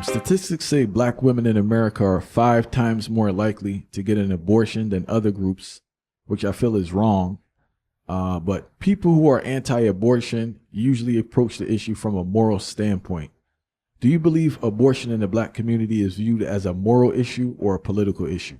Statistics say black women in America are 5 times more likely to get an abortion than other groups, which I feel is wrong. But people who are anti-abortion usually approach the issue from a moral standpoint. Do you believe abortion in the black community is viewed as a moral issue or a political issue?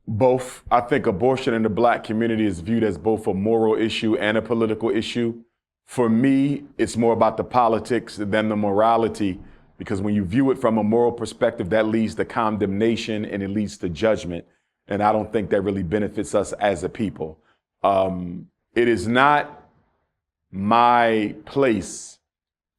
Both. I think abortion in the black community is viewed as both a moral issue and a political issue. For me, it's more about the politics than the morality, because when you view it from a moral perspective, that leads to condemnation and it leads to judgment. And I don't think that really benefits us as a people. It is not my place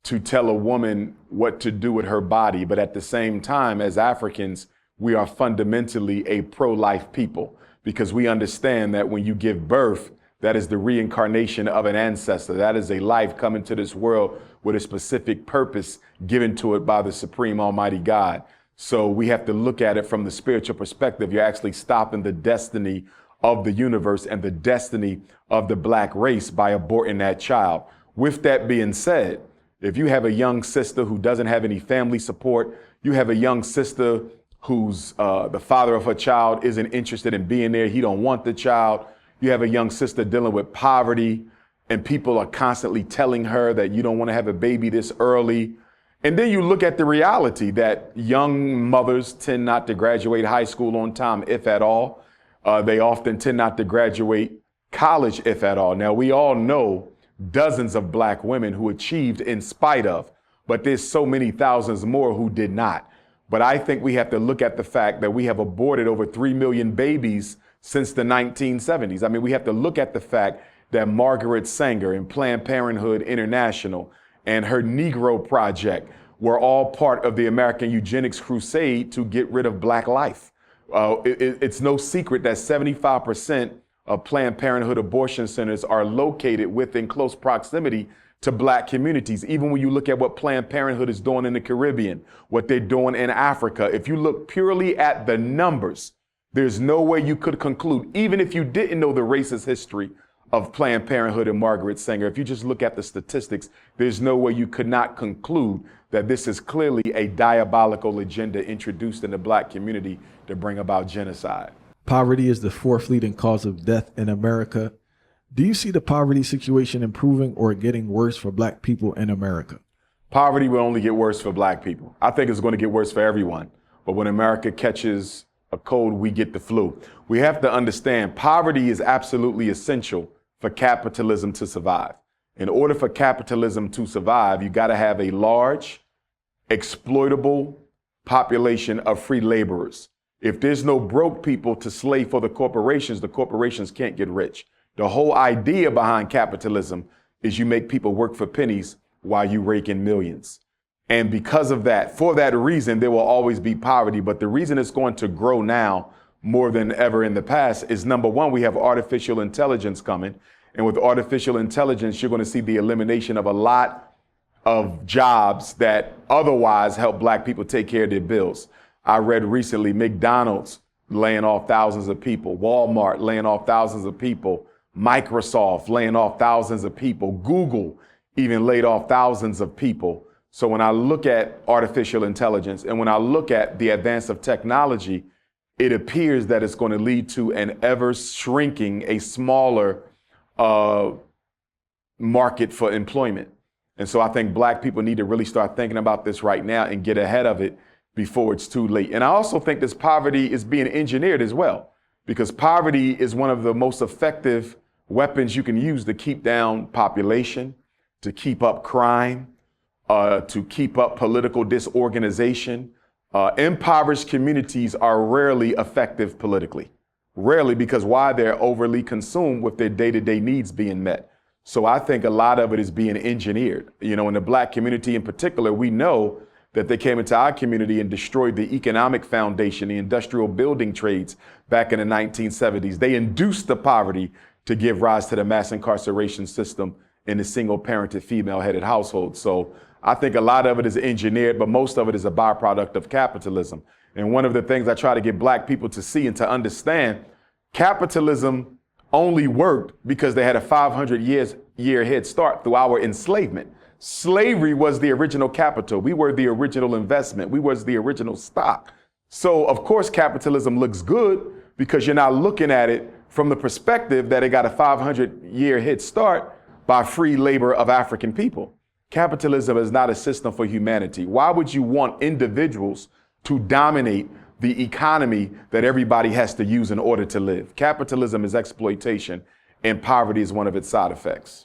to tell a woman what to do with her body, but at the same time, as Africans, we are fundamentally a pro-life people, because we understand that when you give birth, that is the reincarnation of an ancestor. That is a life coming to this world with a specific purpose given to it by the Supreme Almighty God. So we have to look at it from the spiritual perspective. You're actually stopping the destiny of the universe and the destiny of the black race by aborting that child. With that being said, if you have a young sister who doesn't have any family support, you have a young sister who's the father of her child isn't interested in being there, he don't want the child. You have a young sister dealing with poverty and people are constantly telling her that you don't want to have a baby this early. And then you look at the reality that young mothers tend not to graduate high school on time, if at all. They often tend not to graduate college, if at all. Now, we all know dozens of black women who achieved in spite of, but there's so many thousands more who did not. But I think we have to look at the fact that we have aborted over 3 million babies since the 1970s. I mean, we have to look at the fact that Margaret Sanger and Planned Parenthood International and her Negro Project were all part of the American eugenics crusade to get rid of black life. It's no secret that 75% of Planned Parenthood abortion centers are located within close proximity to black communities. Even when you look at what Planned Parenthood is doing in the Caribbean, what they're doing in Africa, if you look purely at the numbers, there's no way you could conclude, even if you didn't know the racist history of Planned Parenthood and Margaret Sanger, if you just look at the statistics, there's no way you could not conclude that this is clearly a diabolical agenda introduced in the black community to bring about genocide. Poverty is the 4th leading cause of death in America. Do you see the poverty situation improving or getting worse for black people in America? Poverty will only get worse for black people. I think it's going to get worse for everyone. But when America catches a cold, we get the flu. We have to understand poverty is absolutely essential for capitalism to survive. In order for capitalism to survive, you got to have a large, exploitable population of free laborers. If there's no broke people to slave for the corporations can't get rich. The whole idea behind capitalism is you make people work for pennies while you rake in millions. And because of that, for that reason, there will always be poverty. But the reason it's going to grow now more than ever in the past is, number one, we have artificial intelligence coming. And with artificial intelligence, you're going to see the elimination of a lot of jobs that otherwise help black people take care of their bills. I read recently McDonald's laying off thousands of people, Walmart laying off thousands of people, Microsoft laying off thousands of people, Google even laid off thousands of people. So when I look at artificial intelligence and when I look at the advance of technology, it appears that it's going to lead to an ever shrinking, a smaller market for employment. And so I think black people need to really start thinking about this right now and get ahead of it before it's too late. And I also think this poverty is being engineered as well, because poverty is one of the most effective weapons you can use to keep down population, to keep up crime, to keep up political disorganization. Impoverished communities are rarely effective politically. Rarely, because why? They're overly consumed with their day-to-day needs being met. So I think a lot of it is being engineered. You know, in the black community in particular, we know that they came into our community and destroyed the economic foundation, the industrial building trades back in the 1970s. They induced the poverty to give rise to the mass incarceration system in the single-parented, female-headed household. So I think a lot of it is engineered, but most of it is a byproduct of capitalism. And one of the things I try to get black people to see and to understand, capitalism only worked because they had a 500-year head start through our enslavement. Slavery was the original capital. We were the original investment. We was the original stock. So of course capitalism looks good because you're now looking at it from the perspective that it got a 500-year head start by free labor of African people. Capitalism is not a system for humanity. Why would you want individuals to dominate the economy that everybody has to use in order to live? Capitalism is exploitation, and poverty is one of its side effects.